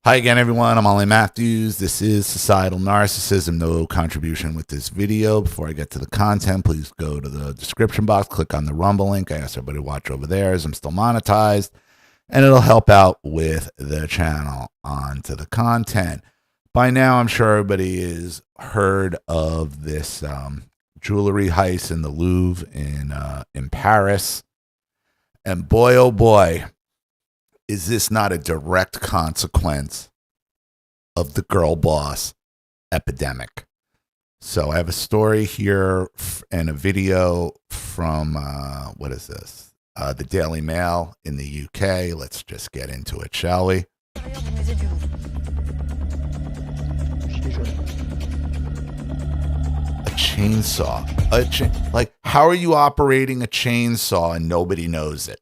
Hi again, everyone. I'm olliemathews. This is Societal Narcissism. No contribution with this video. Before I get to the content, please go to the description box, click on the Rumble link. I ask everybody to watch over there as I'm still monetized, and it'll help out with the channel. On to the content. By now, I'm sure everybody has heard of this jewelry heist in the Louvre in Paris. And boy, oh boy, is this not a direct consequence of the girl boss epidemic? So I have a story here and a video from, what is this? The Daily Mail in the UK. Let's just get into it, shall we? A chainsaw. Like, how are you operating a chainsaw and nobody knows it?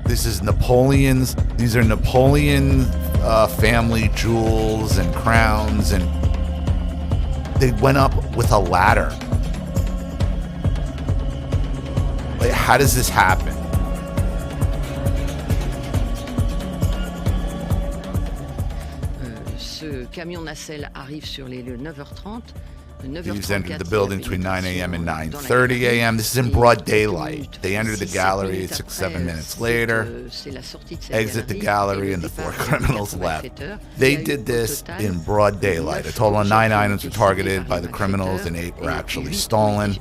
These are Napoleon family jewels and crowns, and they went up with a ladder. Like, how does this happen? Ce camion nacelle arrive sur les 9h30. These entered the building between 9 a.m. and 9:30 a.m. This is in broad daylight. They entered the gallery 6-7 minutes later, exit the gallery, and the four criminals left. They did this in broad daylight. A total of 9 items were targeted by the criminals, and 8 were actually stolen.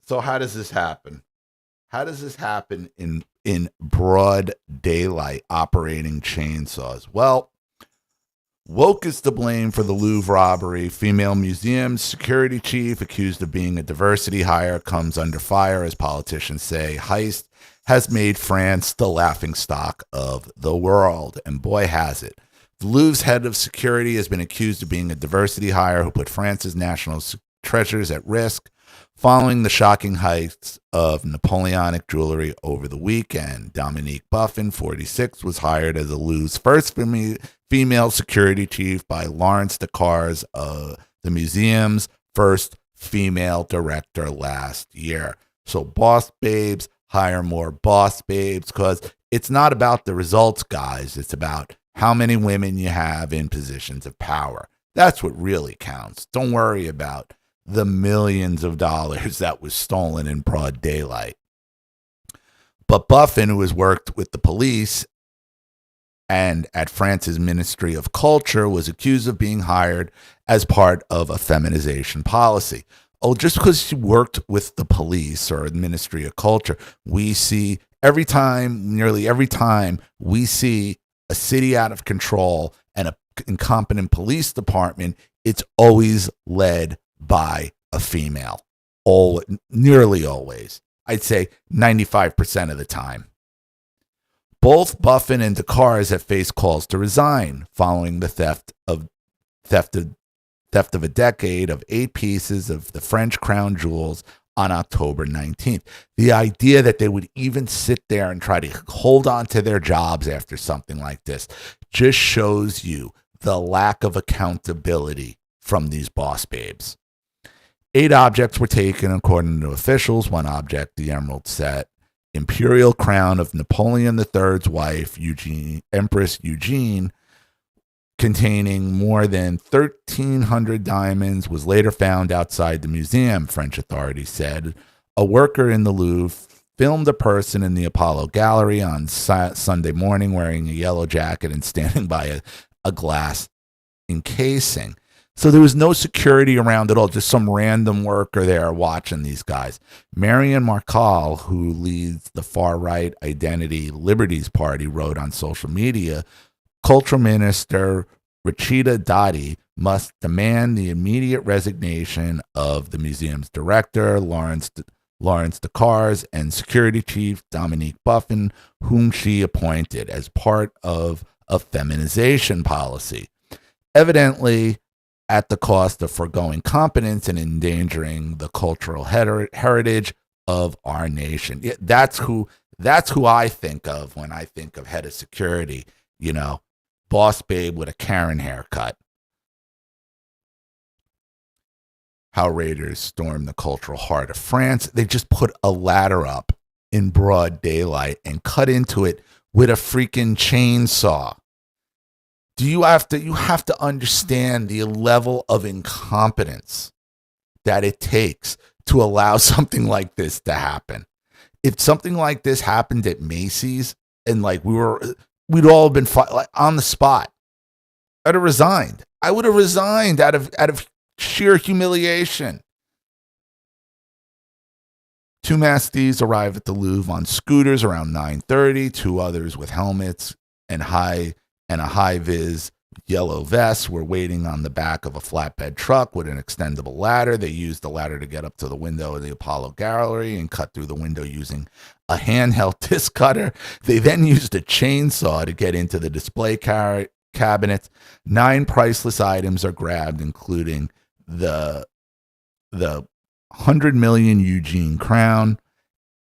So how does this happen? How does this happen in broad daylight operating chainsaws? Well, woke is to blame for the Louvre robbery. Female museum security chief accused of being a diversity hire comes under fire as politicians say Heist has made France the laughingstock of the world. And boy, has it. The Louvre's head of security has been accused of being a diversity hire who put France's national treasures at risk following the shocking heists of Napoleonic jewelry over the weekend. Dominique Buffin, 46, was hired as the Louvre's first female security chief by Lawrence Decars, the museum's first female director last year. So boss babes hire more boss babes, because it's not about the results, guys. It's about how many women you have in positions of power. That's what really counts. Don't worry about the millions of dollars that was stolen in broad daylight. But Buffin, who has worked with the police and at France's Ministry of Culture, was accused of being hired as part of a feminization policy. Oh, just because she worked with the police or the Ministry of Culture, we see nearly every time we see a city out of control and an incompetent police department, it's always led by a female. Nearly always. I'd say 95% of the time. Both Buffin and Decars have faced calls to resign following the theft of a decade of 8 pieces of the French crown jewels on October 19th. The idea that they would even sit there and try to hold on to their jobs after something like this just shows you the lack of accountability from these boss babes. 8 objects were taken, according to officials. 1 object, the emerald set imperial crown of Napoleon III's wife, Empress Eugene, containing more than 1,300 diamonds, was later found outside the museum, French authorities said. A worker in the Louvre filmed a person in the Apollo Gallery on Sunday morning wearing a yellow jacket and standing by a glass encasing. So there was no security around at all, just some random worker there watching these guys. Marion Marcal, who leads the far-right Identity Liberties Party, wrote on social media, Cultural Minister Rachida Dati must demand the immediate resignation of the museum's director, Lawrence Decars, and security chief Dominique Buffin, whom she appointed as part of a feminization policy. Evidently, at the cost of foregoing competence and endangering the cultural heritage of our nation. That's who I think of when I think of head of security. Boss babe with a Karen haircut. how raiders stormed the cultural heart of France. They just put a ladder up in broad daylight and cut into it with a freaking chainsaw. You have to understand the level of incompetence that it takes to allow something like this to happen. If something like this happened at Macy's and like we'd all been on the spot, I'd have resigned. I would have resigned out of sheer humiliation. Two masked thieves arrive at the Louvre on scooters around 9:30. Two others with helmets and a high-vis yellow vest were waiting on the back of a flatbed truck with an extendable ladder. They used the ladder to get up to the window of the Apollo Gallery and cut through the window using a handheld disc cutter. They then used a chainsaw to get into the display cabinets. 9 priceless items are grabbed, including the 100 million Eugene crown,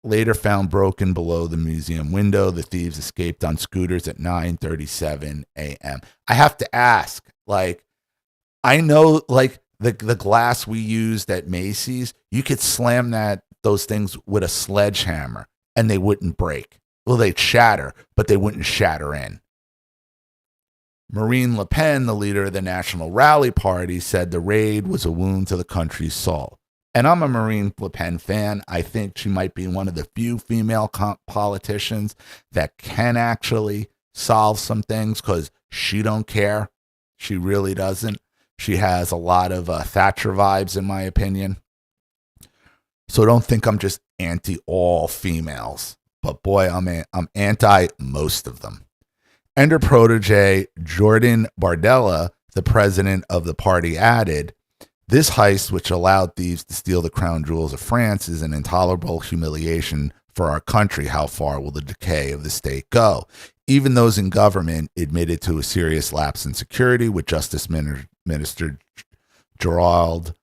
later found broken below the museum window. The thieves escaped on scooters at 9:37 a.m. I have to ask, I know, the glass we used at Macy's, you could slam those things with a sledgehammer and they wouldn't break. Well, they'd shatter, but they wouldn't shatter in. Marine Le Pen, the leader of the National Rally Party, said the raid was a wound to the country's soul. And I'm a Marine Le Pen fan. I think she might be one of the few female politicians that can actually solve some things because she don't care. She really doesn't. She has a lot of Thatcher vibes, in my opinion. So don't think I'm just anti all females. But boy, I'm anti most of them. And her protege, Jordan Bardella, the president of the party, added, "This heist, which allowed thieves to steal the crown jewels of France, is an intolerable humiliation for our country. How far will the decay of the state go?" Even those in government admitted to a serious lapse in security, with Justice Minister Gerard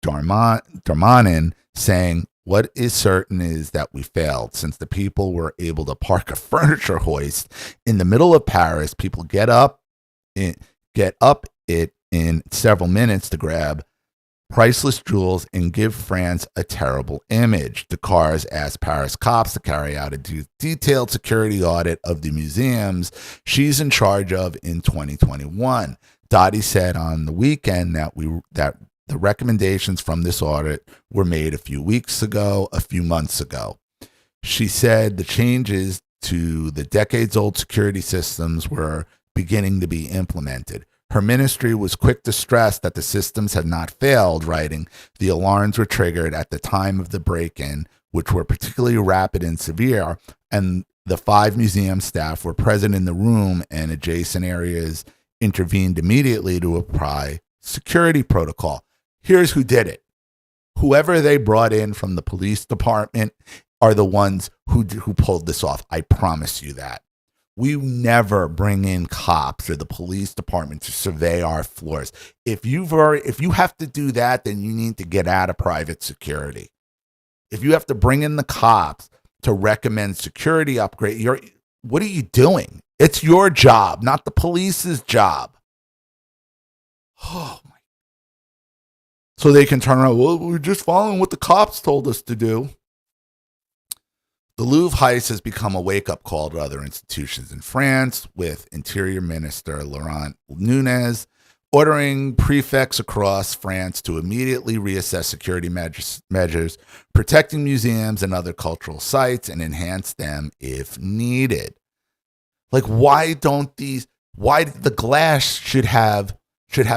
Darmanin saying, "What is certain is that we failed. Since the people were able to park a furniture hoist in the middle of Paris, people get up it in several minutes to grab priceless jewels and give France a terrible image." Decars asked Paris cops to carry out a detailed security audit of the museums she's in charge of in 2021. Dottie said on the weekend that the recommendations from this audit were made a few months ago. She said the changes to the decades-old security systems were beginning to be implemented. Her ministry was quick to stress that the systems had not failed, writing, "The alarms were triggered at the time of the break-in, which were particularly rapid and severe, and the 5 museum staff were present in the room and adjacent areas intervened immediately to apply security protocol." Here's who did it. Whoever they brought in from the police department are the ones who pulled this off. I promise you that. We never bring in cops or the police department to survey our floors. If you have to do that, then you need to get out of private security. If you have to bring in the cops to recommend security upgrade, what are you doing? It's your job, not the police's job. Oh my. So they can turn around, "Well, we're just following what the cops told us to do." The Louvre heist has become a wake-up call to other institutions in France, with Interior Minister Laurent Nunez ordering prefects across France to immediately reassess security measures, protecting museums and other cultural sites, and enhance them if needed. Why the glass should have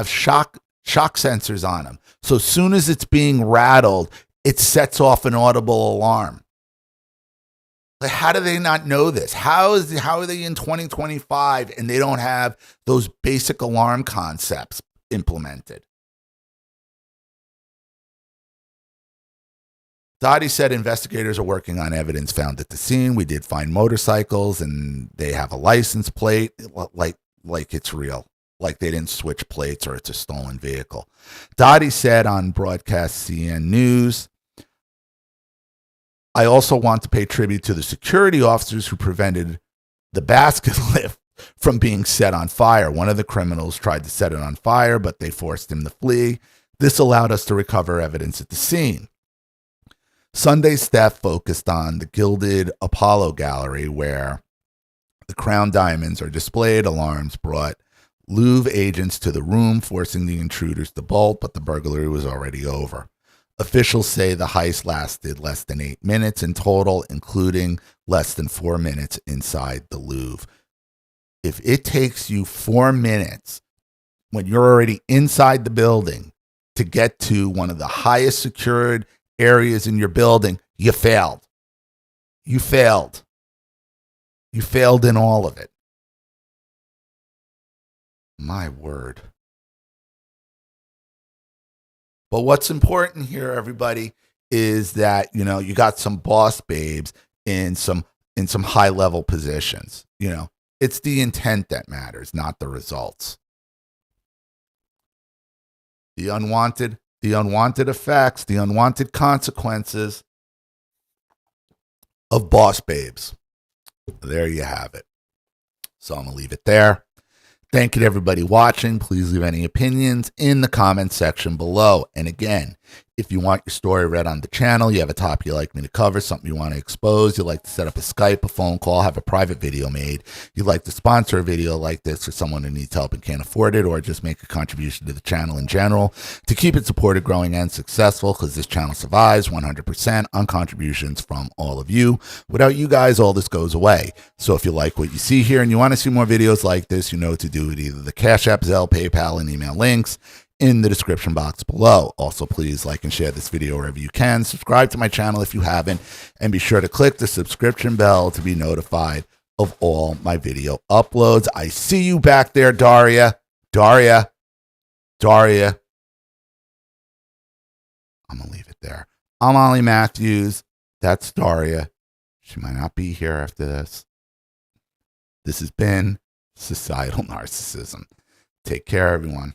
shock sensors on them. So as soon as it's being rattled, it sets off an audible alarm. How do they not know this? How are they in 2025 and they don't have those basic alarm concepts implemented? Dottie said investigators are working on evidence found at the scene. "We did find motorcycles and they have a license plate, like it's real. Like they didn't switch plates or it's a stolen vehicle." Dottie said on broadcast CN News, "I also want to pay tribute to the security officers who prevented the basket lift from being set on fire. One of the criminals tried to set it on fire, but they forced him to flee. This allowed us to recover evidence at the scene. Sunday's staff focused on the Gilded Apollo Gallery, where the crown diamonds are displayed. Alarms brought Louvre agents to the room, forcing the intruders to bolt, but the burglary was already over. Officials say the heist lasted less than 8 minutes in total, including less than 4 minutes inside the Louvre. If it takes you 4 minutes when you're already inside the building to get to one of the highest secured areas in your building, you failed. You failed. You failed in all of it. My word. But what's important here, everybody, is that, you got some boss babes in some high level positions. It's the intent that matters, not the results. The unwanted effects, the unwanted consequences of boss babes. There you have it. So I'm going to leave it there. Thank you to everybody watching. Please leave any opinions in the comment section below. And again, if you want your story read on the channel, you have a topic you'd like me to cover, something you want to expose, you'd like to set up a Skype, a phone call, have a private video made, you'd like to sponsor a video like this for someone who needs help and can't afford it, or just make a contribution to the channel in general to keep it supported, growing, and successful, because this channel survives 100% on contributions from all of you. Without you guys, all this goes away. So if you like what you see here and you want to see more videos like this, you know what to do with either the Cash App, Zelle, PayPal, and email links in the description box below. Also, please like and share this video wherever you can. Subscribe to my channel if you haven't, and be sure to click the subscription bell to be notified of all my video uploads. I see you back there, Daria. I'm gonna leave it there. I'm Ollie Matthews. That's Daria. She might not be here after this. This has been Societal Narcissism. Take care, everyone.